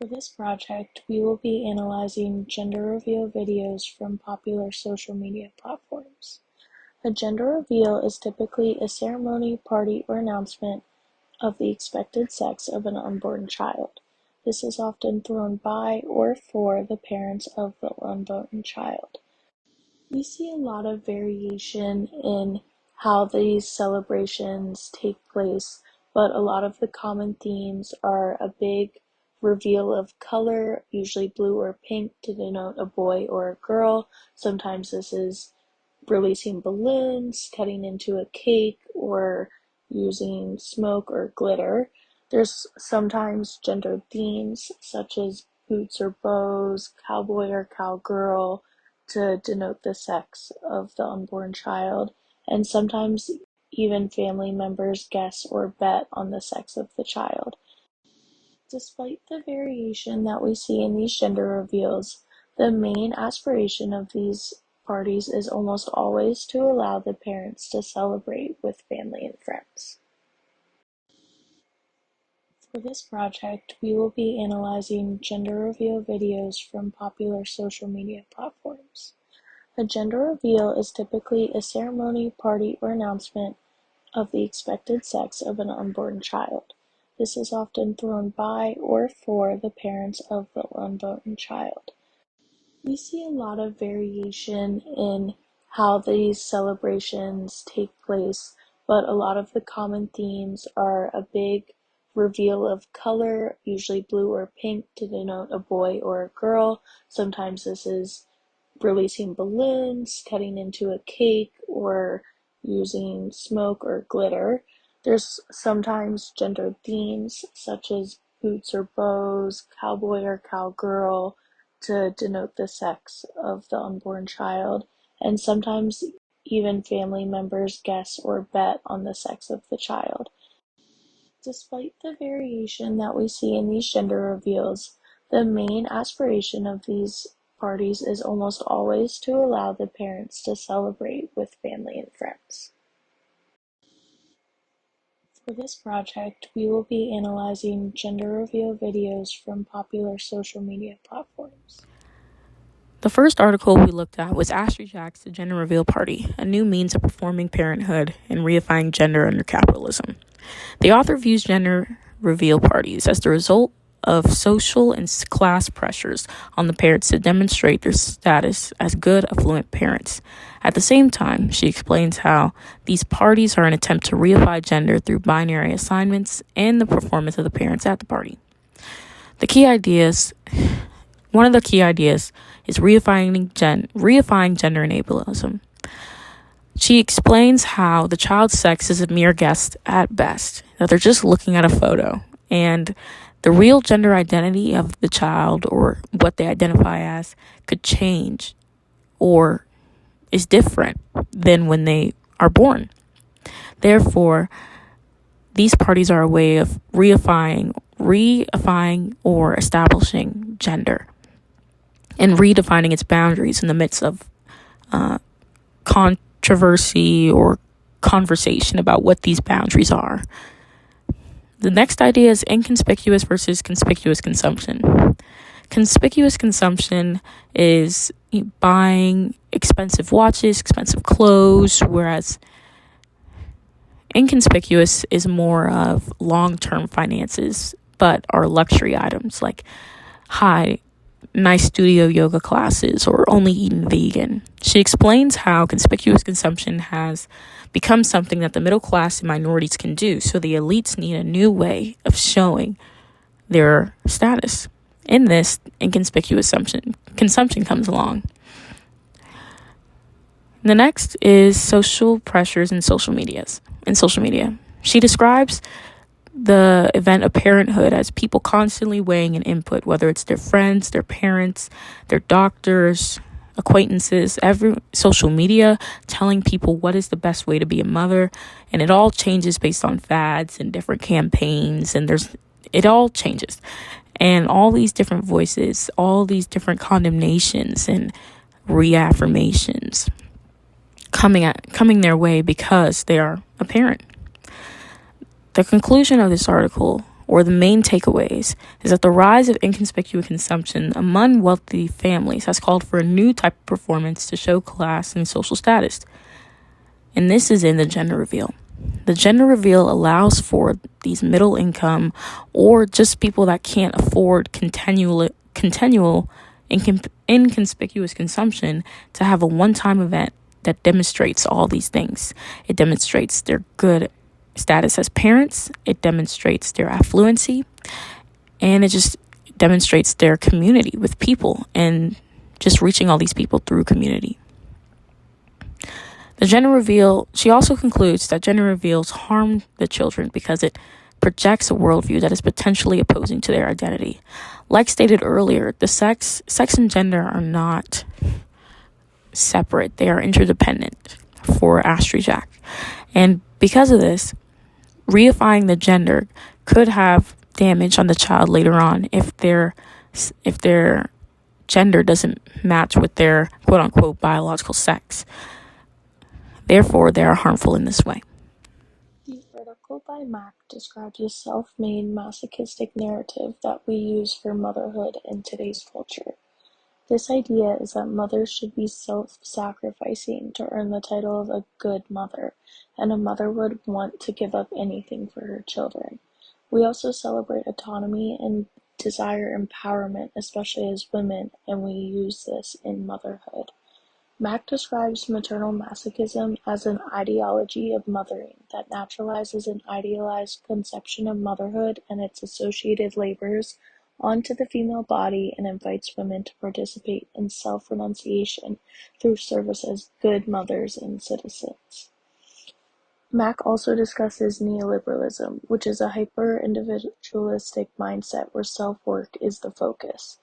For this project, we will be analyzing gender reveal videos from popular social media platforms. A gender reveal is typically a ceremony, party, or announcement of the expected sex of an unborn child. This is often thrown by or for the parents of the unborn child. We see a lot of variation in how these celebrations take place, but a lot of the common themes are a big reveal of color, usually blue or pink to denote a boy or a girl. Sometimes this is releasing balloons, cutting into a cake, or using smoke or glitter. There's sometimes gendered themes such as boots or bows, cowboy or cowgirl to denote the sex of the unborn child, and sometimes even family members guess or bet on the sex of the child. Despite the variation that we see in these gender reveals, the main aspiration of these parties is almost always to allow the parents to celebrate with family and friends. For this project, we will be analyzing gender reveal videos from popular social media platforms. A gender reveal is typically a ceremony, party, or announcement of the expected sex of an unborn child. This is often thrown by or for the parents of the unborn child. We see a lot of variation in how these celebrations take place, but a lot of the common themes are a big reveal of color, usually blue or pink to denote a boy or a girl. Sometimes this is releasing balloons, cutting into a cake, or using smoke or glitter. There's sometimes gendered themes such as boots or bows, cowboy or cowgirl to denote the sex of the unborn child, and sometimes even family members guess or bet on the sex of the child. Despite the variation that we see in these gender reveals, the main aspiration of these parties is almost always to allow the parents to celebrate with family and friends. For this project, we will be analyzing gender reveal videos from popular social media platforms. The first article we looked at was Ashley Jack's The Gender Reveal Party, a new means of performing parenthood and reifying gender under capitalism. The author views gender reveal parties as the result of social and class pressures on the parents to demonstrate their status as good, affluent parents. At the same time, she explains how these parties are an attempt to reify gender through binary assignments and the performance of the parents at the party. One of the key ideas is reifying gender enablism. She explains how the child's sex is a mere guess at best, that they're just looking at a photo, and the real gender identity of the child or what they identify as could change or is different than when they are born. Therefore, these parties are a way of reifying or establishing gender and redefining its boundaries in the midst of controversy or conversation about what these boundaries are. The next idea is inconspicuous versus conspicuous consumption. Conspicuous consumption is buying expensive watches, expensive clothes, whereas inconspicuous is more of long-term finances, but are luxury items like nice studio yoga classes or only eating vegan. She explains how conspicuous consumption has become something that the middle class and minorities can do, so the elites need a new way of showing their status. In this, inconspicuous consumption comes along. The next is social pressures in social media. She describes the event of parenthood as people constantly weighing an input, whether it's their friends, their parents, their doctors, acquaintances, every social media telling people what is the best way to be a mother, and it all changes based on fads and different campaigns, and it all changes. And all these different voices, all these different condemnations and reaffirmations coming their way because they are a parent. The conclusion of this article, or the main takeaways, is that the rise of inconspicuous consumption among wealthy families has called for a new type of performance to show class and social status. And this is in the gender reveal. The gender reveal allows for these middle income or just people that can't afford continual inconspicuous consumption to have a one-time event that demonstrates all these things. It demonstrates their good status as parents, it demonstrates their affluency, and it just demonstrates their community with people and just reaching all these people through community. The gender reveal, she also concludes that gender reveals harm the children because it projects a worldview that is potentially opposing to their identity. Like stated earlier, the sex and gender are not separate. They are interdependent for Astrid Jack. And because of this, reifying the gender could have damage on the child later on if their gender doesn't match with their quote-unquote biological sex. Therefore, they are harmful in this way. The article by Mack describes a self-made masochistic narrative that we use for motherhood in today's culture. This idea is that mothers should be self-sacrificing to earn the title of a good mother, and a mother would want to give up anything for her children. We also celebrate autonomy and desire empowerment, especially as women, and we use this in motherhood. Mack describes maternal masochism as an ideology of mothering that naturalizes an idealized conception of motherhood and its associated labors onto the female body and invites women to participate in self-renunciation through service as good mothers and citizens. Mack also discusses neoliberalism, which is a hyper-individualistic mindset where self-work is the focus.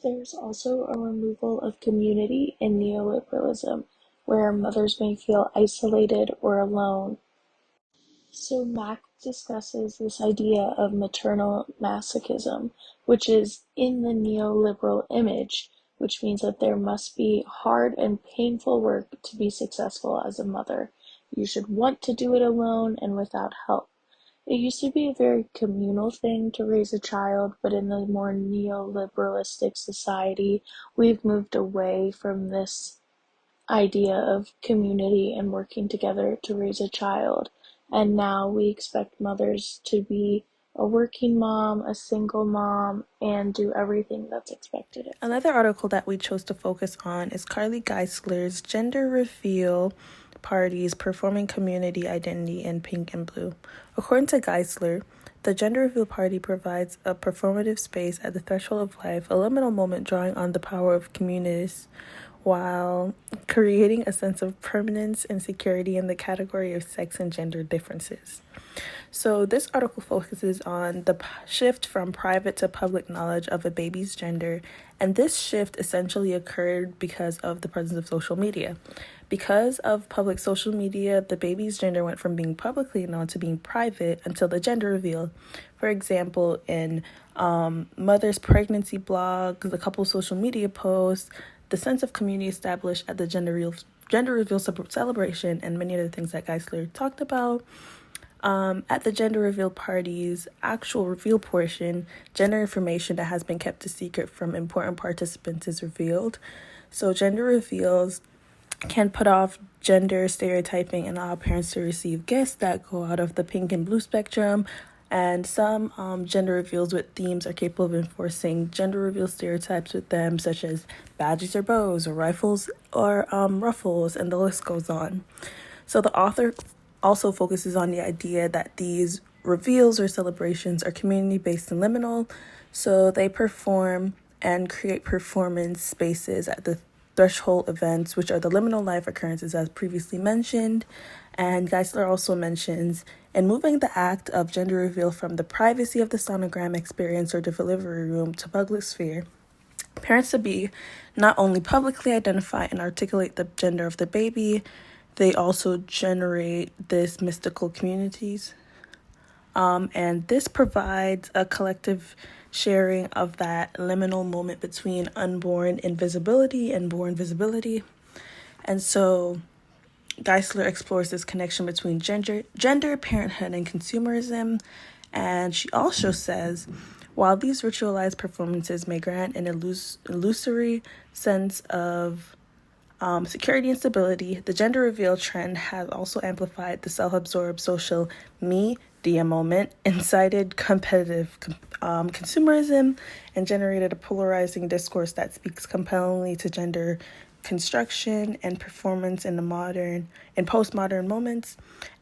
There is also a removal of community in neoliberalism, where mothers may feel isolated or alone. So Mack discusses this idea of maternal masochism, which is in the neoliberal image, which means that there must be hard and painful work to be successful as a mother. You should want to do it alone and without help. It used to be a very communal thing to raise a child, but in the more neoliberalistic society, we've moved away from this idea of community and working together to raise a child. And now we expect mothers to be a working mom, a single mom, and do everything that's expected of them. Another article that we chose to focus on is Carly Geisler's Gender Reveal Parties Performing Community Identity in Pink and Blue. According to Geisler, the Gender Reveal Party provides a performative space at the threshold of life, a liminal moment drawing on the power of communities, while creating a sense of permanence and security in the category of sex and gender differences. So this article focuses on the shift from private to public knowledge of a baby's gender, and this shift essentially occurred because of the presence of social media. Because of public social media, the baby's gender went from being publicly known to being private until the gender reveal. For example, in mother's pregnancy blogs, the couple social media posts, the sense of community established at the gender reveal celebration, and many other things that Geisler talked about. At the gender reveal party's actual reveal portion, gender information that has been kept a secret from important participants is revealed. So gender reveals can put off gender stereotyping and allow parents to receive gifts that go out of the pink and blue spectrum. And some gender reveals with themes are capable of enforcing gender reveal stereotypes with them, such as badges or bows or rifles or ruffles, and the list goes on. So the author also focuses on the idea that these reveals or celebrations are community-based and liminal, so they perform and create performance spaces at the threshold events, which are the liminal life occurrences as previously mentioned. And Geisler also mentions, in moving the act of gender reveal from the privacy of the sonogram experience or the delivery room to public sphere, parents to be not only publicly identify and articulate the gender of the baby, they also generate this mystical communities. And this provides a collective sharing of that liminal moment between unborn invisibility and born visibility. And so Geisler explores this connection between gender, parenthood, and consumerism. And she also says, while these ritualized performances may grant an illusory sense of security and stability, the gender reveal trend has also amplified the self-absorbed social media moment, incited competitive consumerism, and generated a polarizing discourse that speaks compellingly to gender construction and performance in postmodern moments.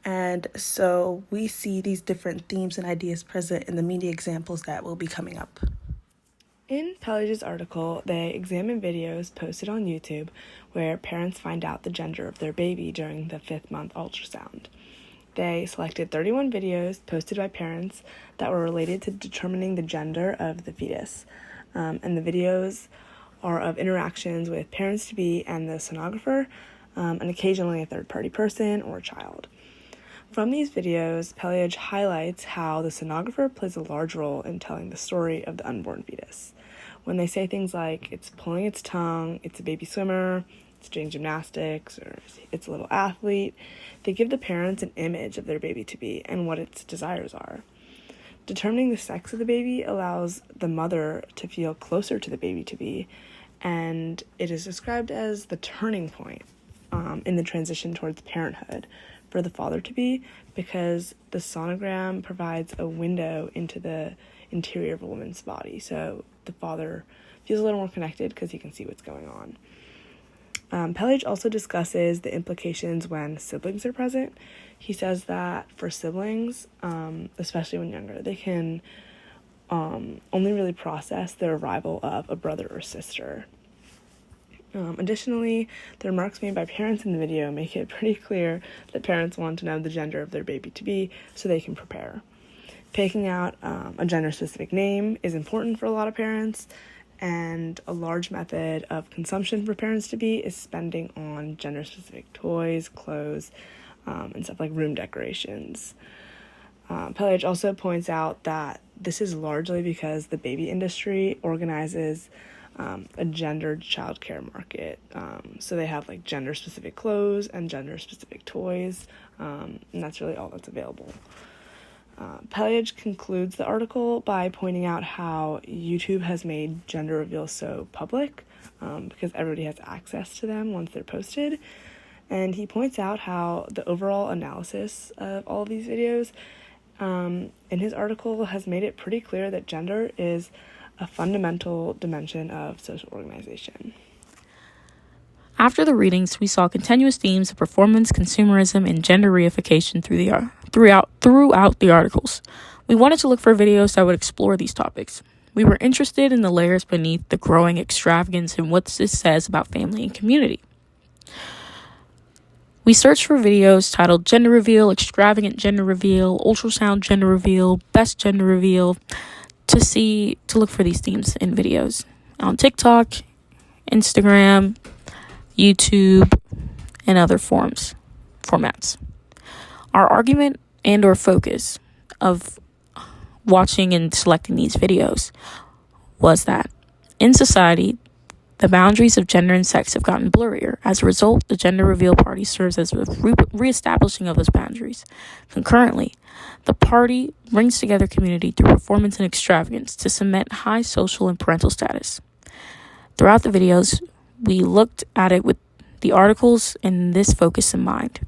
And so we see these different themes and ideas present in the media examples that will be coming up. In Pellige's article, they examine videos posted on YouTube where parents find out the gender of their baby during the 5th month ultrasound. They selected 31 videos posted by parents that were related to determining the gender of the fetus. And the videos are of interactions with parents-to-be and the sonographer, and occasionally a third-party person or a child. From these videos, Pellige highlights how the sonographer plays a large role in telling the story of the unborn fetus. When they say things like, it's pulling its tongue, it's a baby swimmer, it's doing gymnastics, or it's a little athlete, they give the parents an image of their baby-to-be and what its desires are. Determining the sex of the baby allows the mother to feel closer to the baby-to-be, and it is described as the turning point in the transition towards parenthood for the father-to-be, because the sonogram provides a window into the interior of a woman's body, so the father feels a little more connected because he can see what's going on. Pellige also discusses the implications when siblings are present. He says that for siblings, especially when younger, they can only really process the arrival of a brother or sister. Additionally, the remarks made by parents in the video make it pretty clear that parents want to know the gender of their baby-to-be so they can prepare. Picking out a gender-specific name is important for a lot of parents, and a large method of consumption for parents-to-be is spending on gender-specific toys, clothes, and stuff like room decorations. Pellige also points out that this is largely because the baby industry organizes a gendered childcare market. So they have like gender-specific clothes and gender-specific toys, and that's really all that's available. Pellige concludes the article by pointing out how YouTube has made gender reveals so public, because everybody has access to them once they're posted. And he points out how the overall analysis of all of these videos in his article has made it pretty clear that gender is a fundamental dimension of social organization. After the readings, we saw continuous themes of performance, consumerism, and gender reification throughout the articles. We wanted to look for videos that would explore these topics. We were interested in the layers beneath the growing extravagance and what this says about family and community. We searched for videos titled Gender Reveal, Extravagant Gender Reveal, Ultrasound Gender Reveal, Best Gender Reveal, to look for these themes in videos on TikTok, Instagram, YouTube, and other formats. Our argument and or focus of watching and selecting these videos was that in society, the boundaries of gender and sex have gotten blurrier. As a result, the gender reveal party serves as a reestablishing of those boundaries. Concurrently, the party brings together community through performance and extravagance to cement high social and parental status. Throughout the videos, we looked at it with the articles and this focus in mind.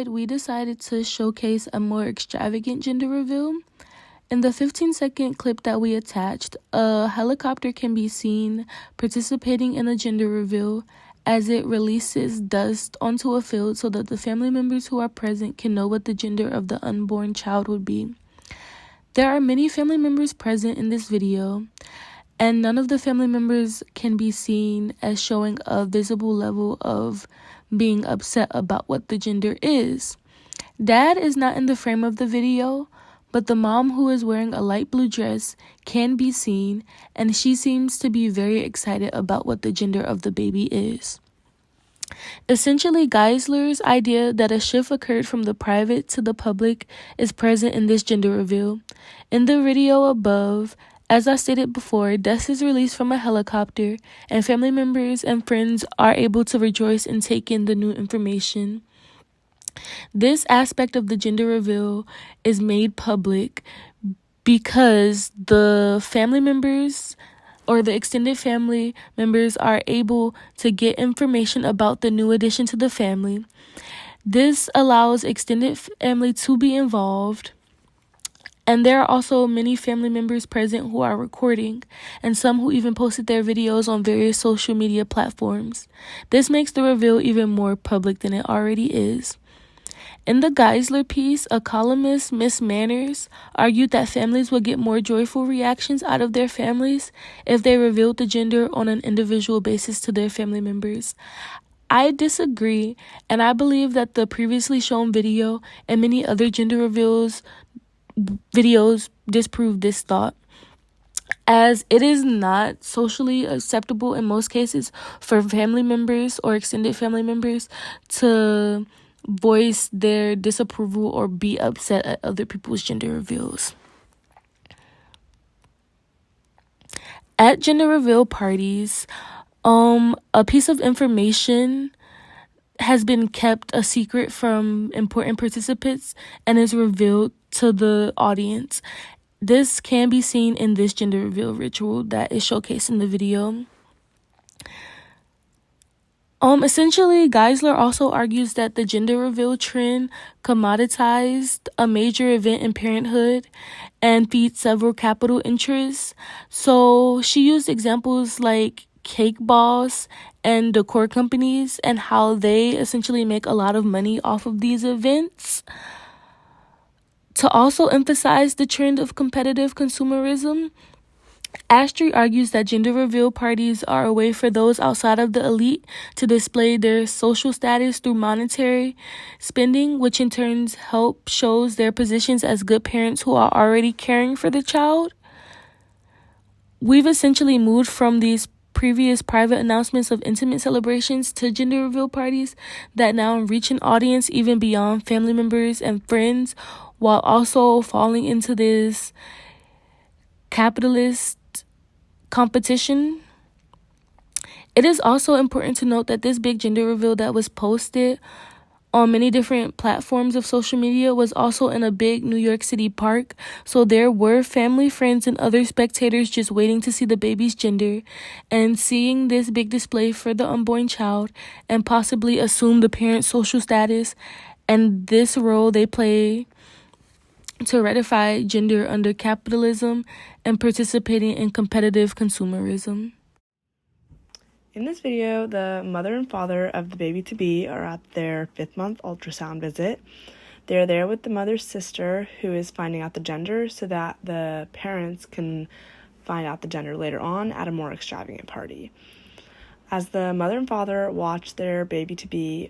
We decided to showcase a more extravagant gender reveal. In the 15-second clip that we attached, a helicopter can be seen participating in a gender reveal as it releases dust onto a field so that the family members who are present can know what the gender of the unborn child would be. There are many family members present in this video, and none of the family members can be seen as showing a visible level of being upset about what the gender is. Dad is not in the frame of the video, but the mom, who is wearing a light blue dress, can be seen, and she seems to be very excited about what the gender of the baby is. Essentially, Geisler's idea that a shift occurred from the private to the public is present in this gender reveal. In the video above, as I stated before, Des is released from a helicopter, and family members and friends are able to rejoice and take in the new information. This aspect of the gender reveal is made public because the family members or the extended family members are able to get information about the new addition to the family. This allows extended family to be involved, and there are also many family members present who are recording, and some who even posted their videos on various social media platforms. This makes the reveal even more public than it already is. In the Geisler piece, a columnist, Miss Manners, argued that families would get more joyful reactions out of their families if they revealed the gender on an individual basis to their family members. I disagree, and I believe that the previously shown video and many other gender reveals videos disprove this thought, as it is not socially acceptable in most cases for family members or extended family members to voice their disapproval or be upset at other people's gender reveals. At gender reveal parties, a piece of information has been kept a secret from important participants and is revealed to the audience. This can be seen in this gender reveal ritual that is showcased in the video. Essentially, Geisler also argues that the gender reveal trend commoditized a major event in parenthood and feeds several capital interests. So she used examples like Cake Boss and decor companies and how they essentially make a lot of money off of these events to also emphasize the trend of competitive consumerism. Astrid argues that gender reveal parties are a way for those outside of the elite to display their social status through monetary spending, which in turn help shows their positions as good parents who are already caring for the child. We've essentially moved from these previous private announcements of intimate celebrations to gender reveal parties that now reach an audience even beyond family members and friends, while also falling into this capitalist competition. It is also important to note that this big gender reveal that was posted on many different platforms of social media was also in a big New York City park, so there were family, friends, and other spectators just waiting to see the baby's gender and seeing this big display for the unborn child and possibly assume the parent's social status and this role they play to ratify gender under capitalism and participating in competitive consumerism. In this video, the mother and father of the baby-to-be are at their 5th-month ultrasound visit. They're there with the mother's sister, who is finding out the gender so that the parents can find out the gender later on at a more extravagant party. As the mother and father watch their baby-to-be,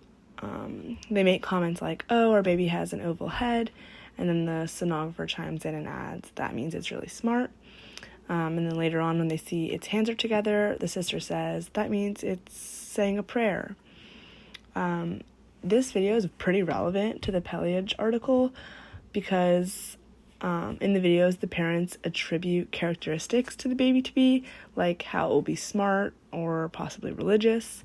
they make comments like, "Oh, our baby has an oval head," and then the sonographer chimes in and adds, "That means it's really smart." And then later on, when they see its hands are together, the sister says, "That means it's saying a prayer." This video is pretty relevant to the Pelage article because in the videos, the parents attribute characteristics to the baby-to-be, like how it will be smart or possibly religious.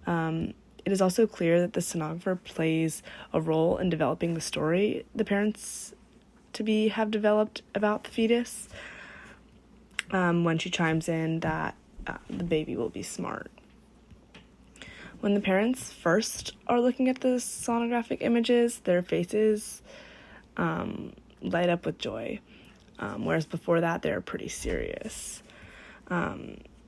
It is also clear that the sonographer plays a role in developing the story the parents-to-be have developed about the fetus when she chimes in that the baby will be smart. When the parents first are looking at the sonographic images, their faces light up with joy, whereas before that, they're pretty serious.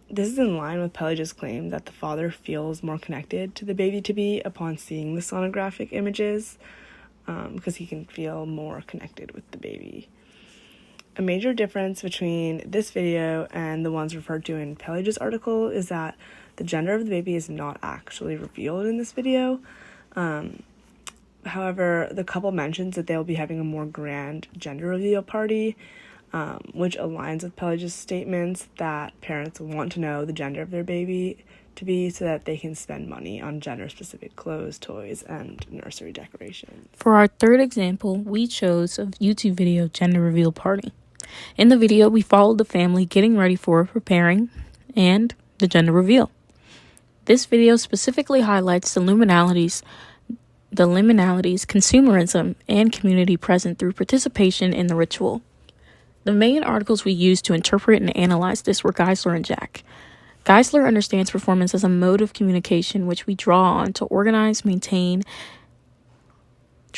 This is in line with Pelage's claim that the father feels more connected to the baby-to-be upon seeing the sonographic images because he can feel more connected with the baby. A major difference between this video and the ones referred to in Pelage's article is that the gender of the baby is not actually revealed in this video. However, the couple mentions that they'll be having a more grand gender reveal party, which aligns with Pelage's statements that parents want to know the gender of their baby to be so that they can spend money on gender-specific clothes, toys, and nursery decorations. For our third example, we chose a YouTube video gender reveal party. In the video, we followed the family getting ready for, preparing, and the gender reveal. This video specifically highlights the liminalities, consumerism, and community present through participation in the ritual. The main articles we used to interpret and analyze this were Geisler and Jack. Geisler understands performance as a mode of communication which we draw on to organize, maintain,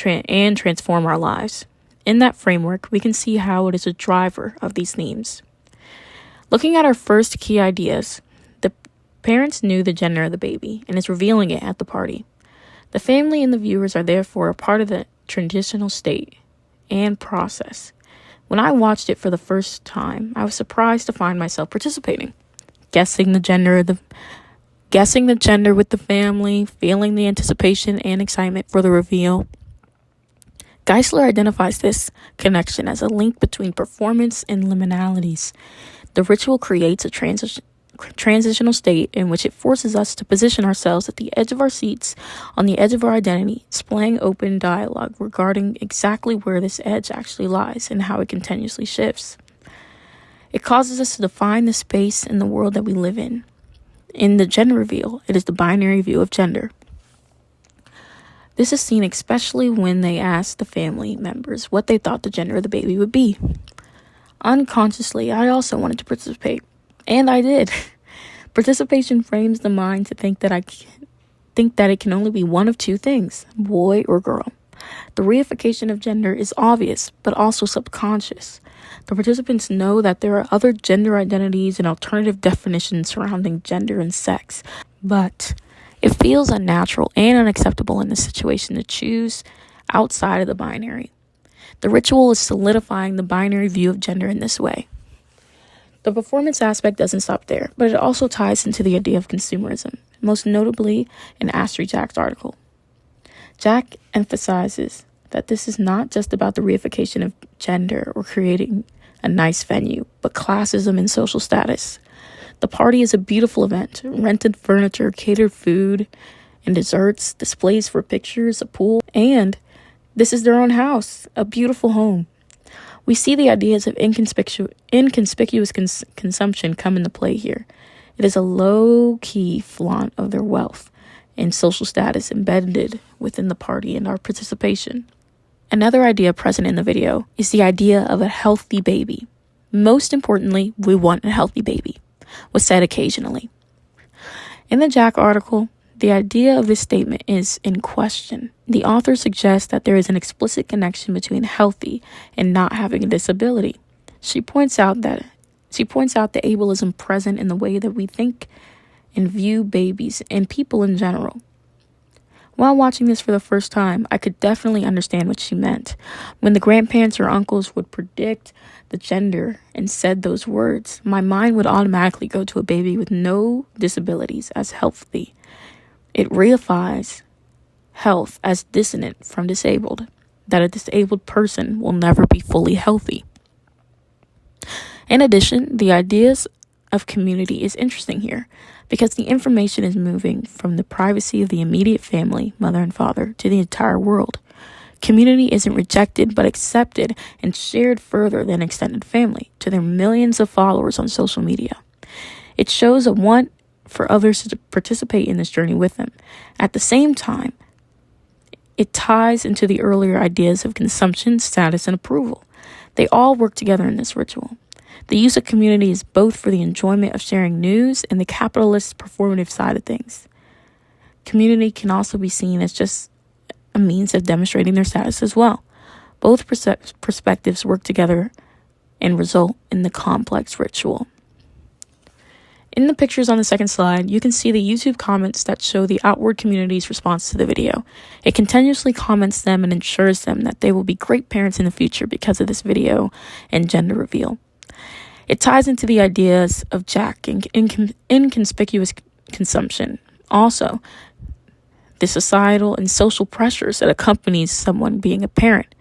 and transform our lives. In that framework, we can see how it is a driver of these themes. Looking at our first key ideas, the parents knew the gender of the baby and is revealing it at the party. The family and the viewers are therefore a part of the transitional state and process. When I watched it for the first time, I was surprised to find myself participating, guessing the gender with the family, feeling the anticipation and excitement for the reveal. Geisler identifies this connection as a link between performance and liminalities. The ritual creates a transitional state in which it forces us to position ourselves at the edge of our seats, on the edge of our identity, displaying open dialogue regarding exactly where this edge actually lies and how it continuously shifts. It causes us to define the space in the world that we live in. In the gender reveal, it is the binary view of gender. This is seen especially when they ask the family members what they thought the gender of the baby would be. Unconsciously, I also wanted to participate, and I did. Participation frames the mind to think that it can only be one of two things, boy or girl. The reification of gender is obvious, but also subconscious. The participants know that there are other gender identities and alternative definitions surrounding gender and sex, but it feels unnatural and unacceptable in this situation to choose outside of the binary. The ritual is solidifying the binary view of gender in this way. The performance aspect doesn't stop there, but it also ties into the idea of consumerism, most notably in Ashley Jack's article. Jack emphasizes that this is not just about the reification of gender or creating a nice venue, but classism and social status. The party is a beautiful event, rented furniture, catered food and desserts, displays for pictures, a pool, and this is their own house, a beautiful home. We see the ideas of inconspicuous consumption come into play here. It is a low-key flaunt of their wealth and social status embedded within the party and our participation. Another idea present in the video is the idea of a healthy baby. Most importantly, we want a healthy baby, was said occasionally. In the Jack article, the idea of this statement is in question. The author suggests that there is an explicit connection between healthy and not having a disability. She points out the ableism present in the way that we think and view babies and people in general. While watching this for the first time, I could definitely understand what she meant. When the grandparents or uncles would predict the gender and said those words, my mind would automatically go to a baby with no disabilities as healthy. It reifies health as dissonant from disabled, that a disabled person will never be fully healthy. In addition, the ideas of community is interesting here because the information is moving from the privacy of the immediate family, mother and father, to the entire world. Community isn't rejected but accepted and shared further than extended family to their millions of followers on social media. It shows a want for others to participate in this journey with them. At the same time, it ties into the earlier ideas of consumption, status, and approval. They all work together in this ritual. The use of community is both for the enjoyment of sharing news and the capitalist performative side of things. Community can also be seen as just a means of demonstrating their status as well. Both perspectives work together and result in the complex ritual. In the pictures on the second slide, you can see the YouTube comments that show the outward community's response to the video. It continuously comments them and ensures them that they will be great parents in the future because of this video and gender reveal. It ties into the ideas of Jack and inconspicuous consumption. Also, the societal and social pressures that accompanies someone being a parent.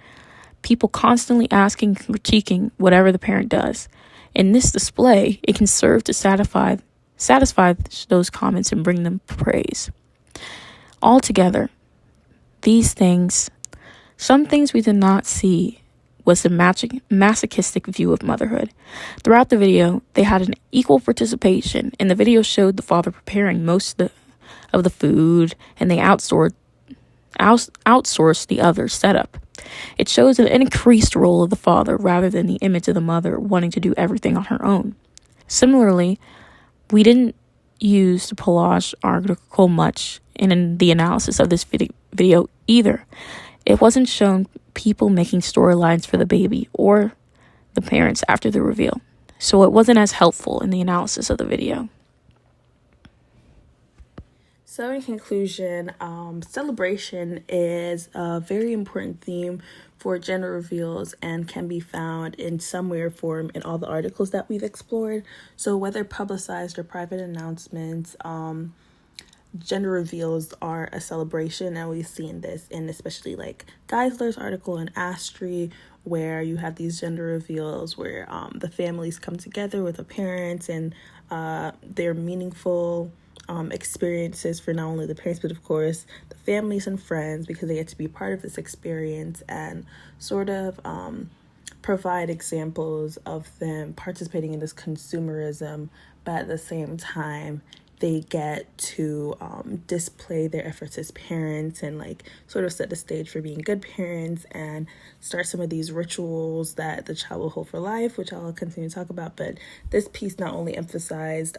People constantly asking and critiquing whatever the parent does. In this display, it can serve to satisfy satisfy those comments and bring them praise. Altogether, these things, some things we did not see was the masochistic view of motherhood. Throughout the video, they had an equal participation, and the video showed the father preparing most of the food, and they outsourced the other setup. It shows an increased role of the father rather than the image of the mother wanting to do everything on her own. Similarly, we didn't use the Pelage article much in the analysis of this video either. It wasn't shown people making storylines for the baby or the parents after the reveal, so it wasn't as helpful in the analysis of the video. So in conclusion, celebration is a very important theme for gender reveals and can be found in some way or form in all the articles that we've explored. So whether publicized or private announcements, gender reveals are a celebration, and we've seen this in especially like Geisler's article in Astri, where you have these gender reveals where the families come together with the parents, and they're meaningful experiences for not only the parents but of course the families and friends, because they get to be part of this experience and sort of provide examples of them participating in this consumerism, but at the same time they get to display their efforts as parents and like sort of set the stage for being good parents and start some of these rituals that the child will hold for life, which I'll continue to talk about. But this piece not only emphasized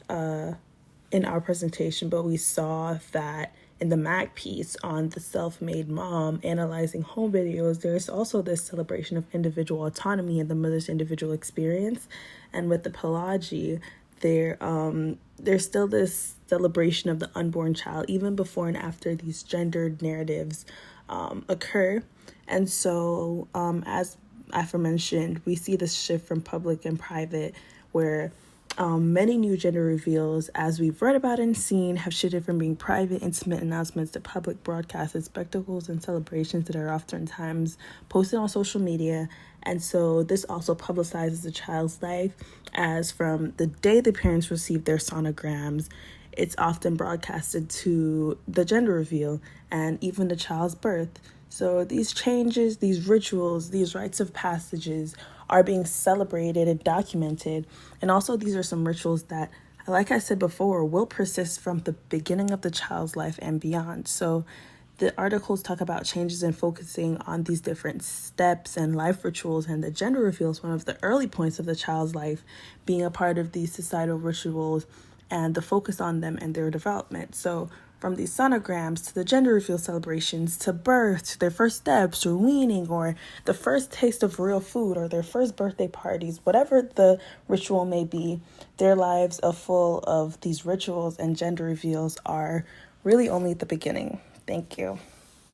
in our presentation, but we saw that in the MAC piece on the self-made mom analyzing home videos, there's also this celebration of individual autonomy and the mother's individual experience. And with the Pelagi, there's still this celebration of the unborn child, even before and after these gendered narratives occur. And so, as aforementioned, we see this shift from public and private, where many new gender reveals, as we've read about and seen, have shifted from being private, intimate announcements to public broadcasted spectacles and celebrations that are oftentimes posted on social media. And so this also publicizes the child's life, as from the day the parents receive their sonograms, it's often broadcasted to the gender reveal and even the child's birth. So these changes, these rituals, these rites of passages are being celebrated and documented. And also these are some rituals that, like I said before, will persist from the beginning of the child's life and beyond. So the articles talk about changes in focusing on these different steps and life rituals, and the gender reveal is one of the early points of the child's life, being a part of these societal rituals and the focus on them and their development. So from these sonograms to the gender reveal celebrations to birth, to their first steps or weaning or the first taste of real food or their first birthday parties, whatever the ritual may be, their lives are full of these rituals, and gender reveals are really only the beginning. Thank you.